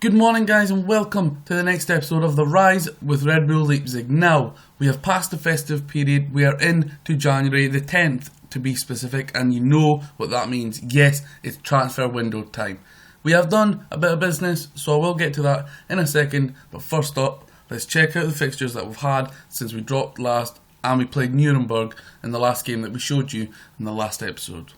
Good morning guys and welcome to the next episode of The Rise with Red Bull Leipzig. Now, we have passed the festive period, we are into January the 10th to be specific, and you know what that means. Yes, it's transfer window time. We have done a bit of business, so I will get to that in a second, but first up, let's check out the fixtures that we've had since we dropped last and we played Nuremberg in the last game that we showed you in the last episode.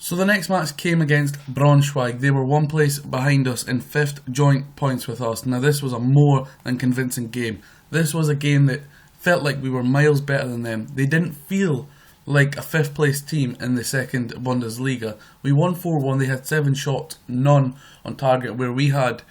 So the next match came against Braunschweig. They were one place behind us in 5th joint points with us. Now this was a more than convincing game. This was a game that felt like we were miles better than them. They didn't feel like a 5th place team in the second Bundesliga. We won 4-1, they had 7 shots, none on target, where we had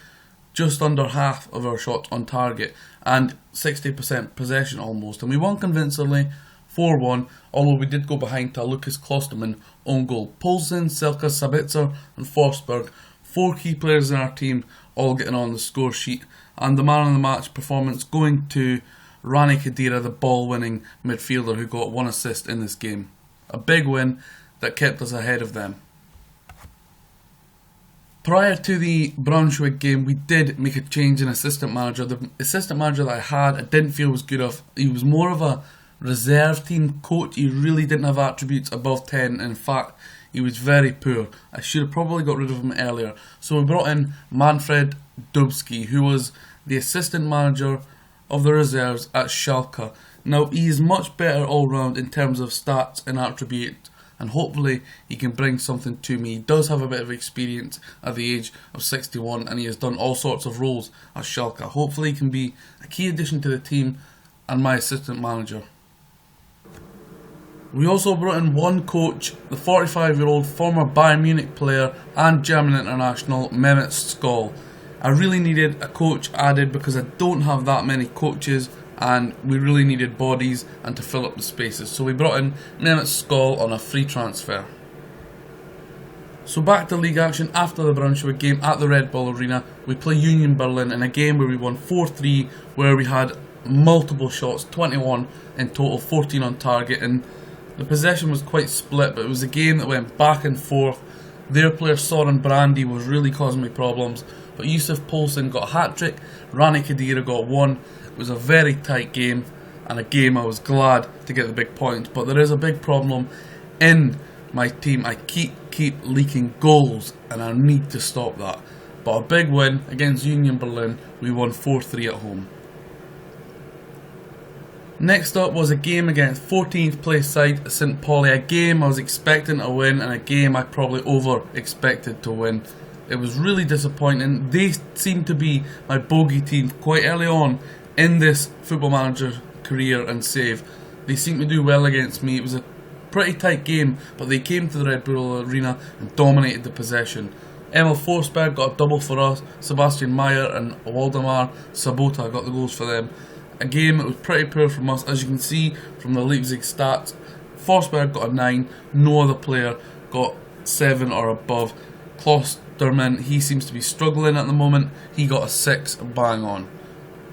just under half of our shots on target and 60% possession almost. And we won convincingly 4-1, although we did go behind to a Lucas Klostermann own goal. Poulsen, Selke, Sabitzer and Forsberg, 4 key players in our team, all getting on the score sheet. And the man of the match performance going to Rani Khedira, the ball-winning midfielder who got 1 assist in this game. A big win that kept us ahead of them. Prior to the Braunschweig game, we did make a change in assistant manager. The assistant manager that I had, I didn't feel was good enough. He was more of a reserve team coach. He really didn't have attributes above 10. In fact, he was very poor. I should have probably got rid of him earlier. So we brought in Manfred Dubsky, who was the assistant manager of the reserves at Schalke. Now, he is much better all round in terms of stats and attributes, and hopefully he can bring something to me. He does have a bit of experience at the age of 61, and he has done all sorts of roles at Schalke. Hopefully he can be a key addition to the team and my assistant manager. We also brought in one coach, the 45-year-old former Bayern Munich player and German international Mehmet Scholl. I really needed a coach added because I don't have that many coaches and we really needed bodies and to fill up the spaces. So we brought in Mehmet Scholl on a free transfer. So back to league action after the Braunschweig game at the Red Bull Arena. We play Union Berlin in a game where we won 4-3, where we had multiple shots, 21 in total, 14 on target, and the possession was quite split, but it was a game that went back and forth. Their player Soren Brandy was really causing me problems, but Yusuf Poulsen got a hat-trick, Rani Khedira got 1. It was a very tight game, and a game I was glad to get the big points. But there is a big problem in my team. I keep leaking goals, and I need to stop that. But a big win against Union Berlin. We won 4-3 at home. Next up was a game against 14th place side St. Pauli, a game I was expecting to win and a game I probably over-expected to win. It was really disappointing. They seemed to be my bogey team quite early on in this football manager career and save. They seemed to do well against me. It was a pretty tight game, but they came to the Red Bull Arena and dominated the possession. Emil Forsberg got a double for us, Sebastian Meyer and Waldemar Sabota got the goals for them. A game that was pretty poor from us, as you can see from the Leipzig stats. Forsberg got a 9, no other player got 7 or above. Klostermann, he seems to be struggling at the moment, he got a 6, bang on.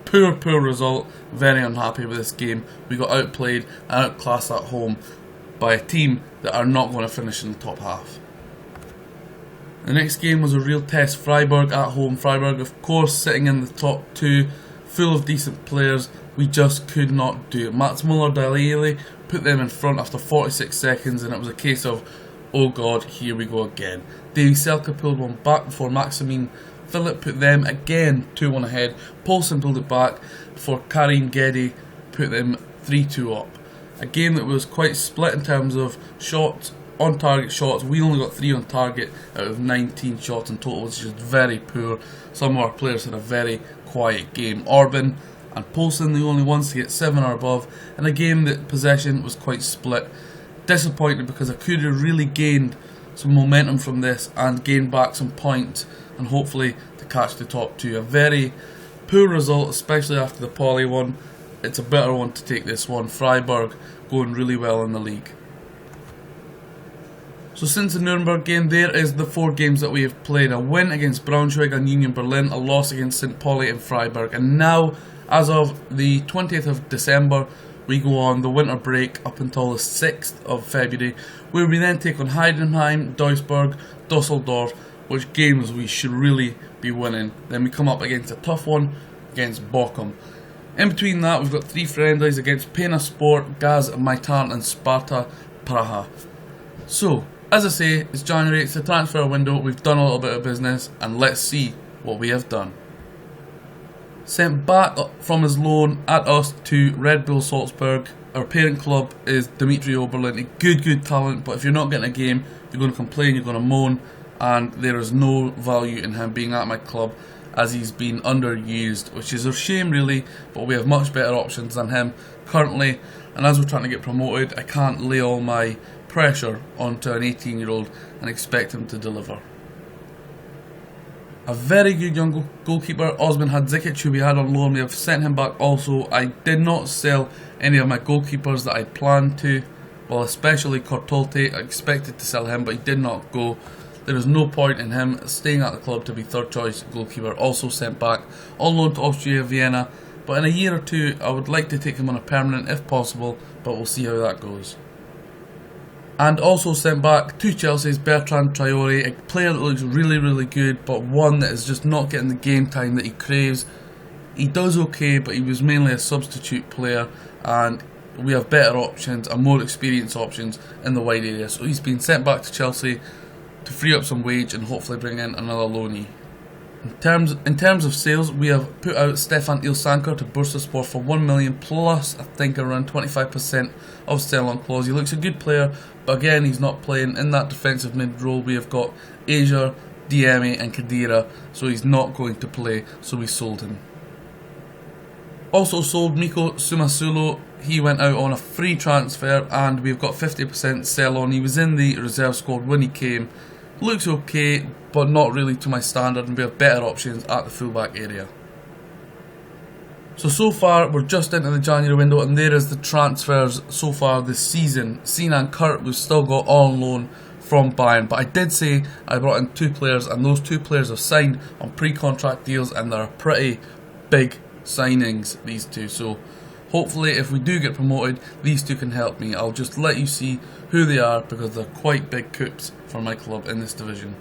Poor result, very unhappy with this game. We got outplayed and outclassed at home by a team that are not going to finish in the top half. The next game was a real test, Freiburg at home. Freiburg, of course, sitting in the top 2. Full of decent players, we just could not do it. Mats Muller-Dele put them in front after 46 seconds, and it was a case of, oh god, here we go again. Davy Selke pulled one back before Maximin Philip put them again 2-1 ahead. Poulsen pulled it back before Karim Gedi put them 3-2 up. A game that was quite split in terms of shots, on target shots. We only got 3 on target out of 19 shots in total, which is very poor. Some of our players had a very quiet game. Orban and Poulsen the only ones to get 7 or above, and a game that possession was quite split. Disappointed because I could have really gained some momentum from this and gained back some points and hopefully to catch the top 2. A very poor result, especially after the Pauli one. It's a better one to take this one. Freiburg going really well in the league. So since the Nuremberg game, there is the 4 games that we have played. A win against Braunschweig and Union Berlin, a loss against St. Pauli and Freiburg. And now, as of the 20th of December, we go on the winter break up until the 6th of February, where we then take on Heidenheim, Duisburg, Dusseldorf, which games we should really be winning. Then we come up against a tough one against Bochum. In between that, we've got 3 friendlies against Pena Sport, Gaz Maitan and Sparta Praha. So, as I say, it's January, it's the transfer window, we've done a little bit of business, and let's see what we have done. Sent back from his loan at us to Red Bull Salzburg. Our parent club is Dimitri Oberlin, a good talent, but if you're not getting a game, you're going to complain, you're going to moan, and there is no value in him being at my club as he's been underused, which is a shame really, but we have much better options than him currently, and as we're trying to get promoted, I can't lay all my pressure onto an 18-year-old and expect him to deliver. A very good young goalkeeper, Osman Hadzikic, who we had on loan. We have sent him back also. I did not sell any of my goalkeepers that I planned to, well, especially Cortolte. I expected to sell him, but he did not go. There is no point in him staying at the club to be third choice goalkeeper. Also sent back on loan to Austria Vienna, but in a year or two I would like to take him on a permanent if possible, but we'll see how that goes. And also sent back to Chelsea's Bertrand Traore, a player that looks really good, but one that is just not getting the game time that he craves. He does okay, but he was mainly a substitute player, and we have better options and more experienced options in the wide area. So he's been sent back to Chelsea to free up some wage and hopefully bring in another loanee. In terms of sales, we have put out Stefan Ilsanker to Bursaspor for 1 million plus I think around 25% of sell-on clause. He looks a good player, but again he's not playing in that defensive mid role. We have got Asia, Diemi and Kadira, so he's not going to play, so we sold him. Also sold Miko Sumasulo. He went out on a free transfer and we've got 50% sell-on. He was in the reserve squad when he came. Looks okay, but not really to my standard, and we have better options at the fullback area. So far we're just into the January window, and there is the transfers so far this season. Sinan Kurt we've still got on loan from Bayern, but I did say I brought in 2 players, and those 2 players have signed on pre-contract deals, and they're pretty big signings, these 2. So hopefully if we do get promoted, these 2 can help me. I'll just let you see who they are because they're quite big coups for my club in this division.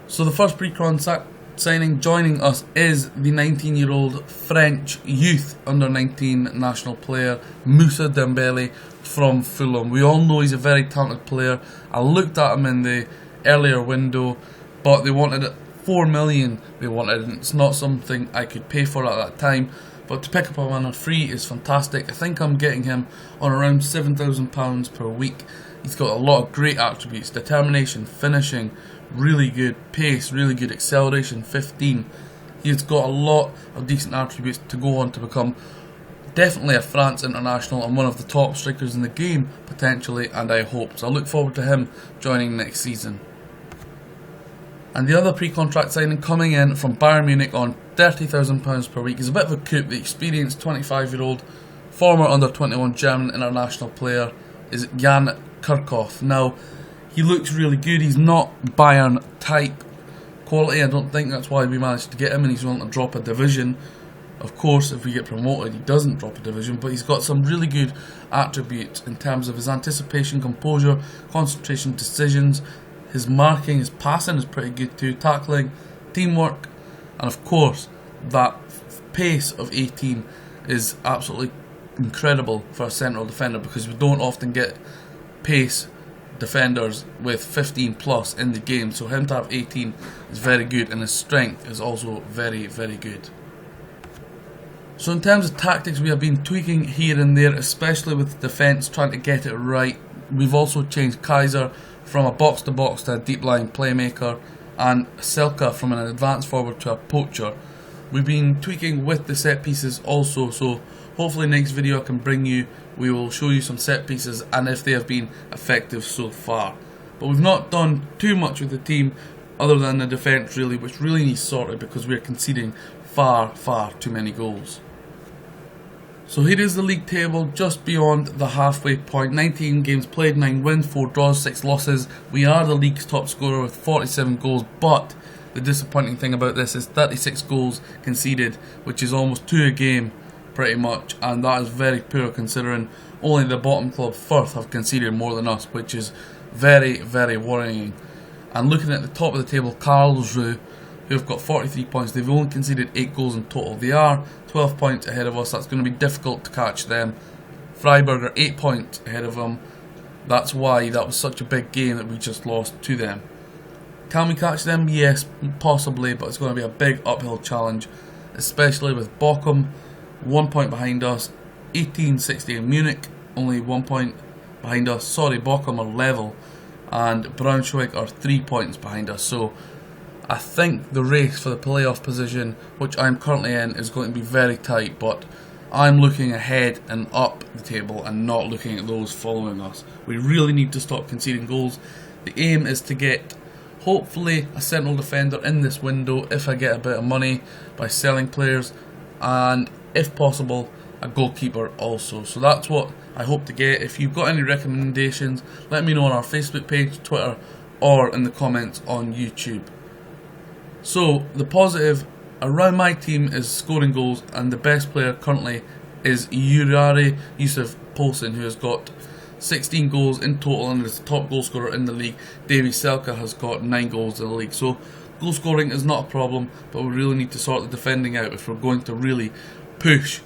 So the first pre-contract signing joining us is the 19-year-old French youth under-19 national player Moussa Dembele from Fulham. We all know he's a very talented player. I looked at him in the earlier window, but they wanted 4 million. They wanted, and it's not something I could pay for at that time. But to pick up a man on free is fantastic. I think I'm getting him on around £7,000 per week. He's got a lot of great attributes: determination, finishing, really good pace, really good acceleration, 15. He's got a lot of decent attributes to go on to become definitely a France international and one of the top strikers in the game, potentially, and I hope. So I look forward to him joining next season. And the other pre-contract signing coming in from Bayern Munich on £30,000 per week is a bit of a coup. The experienced 25-year-old former under-21 German international player is Jan Kirchhoff. Now, he looks really good. He's not Bayern type quality. I don't think that's why we managed to get him, and he's willing to drop a division. Of course, if we get promoted, he doesn't drop a division, but he's got some really good attributes in terms of his anticipation, composure, concentration, decisions. His marking, his passing is pretty good too, tackling, teamwork, and of course, that pace of 18 is absolutely incredible for a central defender, because we don't often get pace defenders with 15 plus in the game. So him to have 18 is very good, and his strength is also very good. So in terms of tactics, we have been tweaking here and there, especially with defence, trying to get it right. We've also changed Kaiser from a box-to-box to a deep-lying playmaker, and Selka from an advanced forward to a poacher. We've been tweaking with the set pieces also, so hopefully next video I can bring you, we will show you some set pieces and if they have been effective so far. But we've not done too much with the team other than the defence really, which really needs sorted because we're conceding far too many goals. So here is the league table just beyond the halfway point. 19 games played, 9 wins, 4 draws, 6 losses. We are the league's top scorer with 47 goals, but the disappointing thing about this is 36 goals conceded, which is almost 2 a game pretty much, and that is very poor considering only the bottom club, Firth, have conceded more than us, which is very worrying. And looking at the top of the table, Karlsruhe, who have got 43 points, they've only conceded 8 goals in total. They are 12 points ahead of us. That's going to be difficult to catch them. Freiburg are 8 points ahead of them. That's why that was such a big game that we just lost to them. Can we catch them? Yes, possibly, but it's going to be a big uphill challenge, especially with Bochum 1 point behind us, 1860 in Munich, only 1 point behind us. Sorry, Bochum are level, and Braunschweig are 3 points behind us. So I think the race for the playoff position, which I'm currently in, is going to be very tight, but I'm looking ahead and up the table and not looking at those following us. We really need to stop conceding goals. The aim is to get, hopefully, a central defender in this window if I get a bit of money by selling players, and if possible, a goalkeeper also. So that's what I hope to get. If you've got any recommendations, let me know on our Facebook page, Twitter, or in the comments on YouTube. So the positive around my team is scoring goals, and the best player currently is Yurari Yusuf Poulsen, who has got 16 goals in total and is the top goal scorer in the league. Davy Selke has got 9 goals in the league. So goal scoring is not a problem, but we really need to sort the defending out if we're going to really push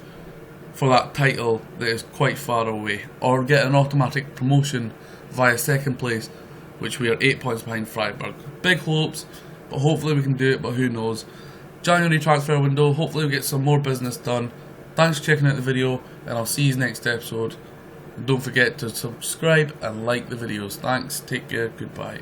for that title that is quite far away, or get an automatic promotion via second place, which we are 8 points behind Freiburg. Big hopes, but hopefully we can do it, but who knows. January transfer window, hopefully we'll get some more business done. Thanks for checking out the video, and I'll see you next episode. And don't forget to subscribe and like the videos. Thanks, take care, goodbye.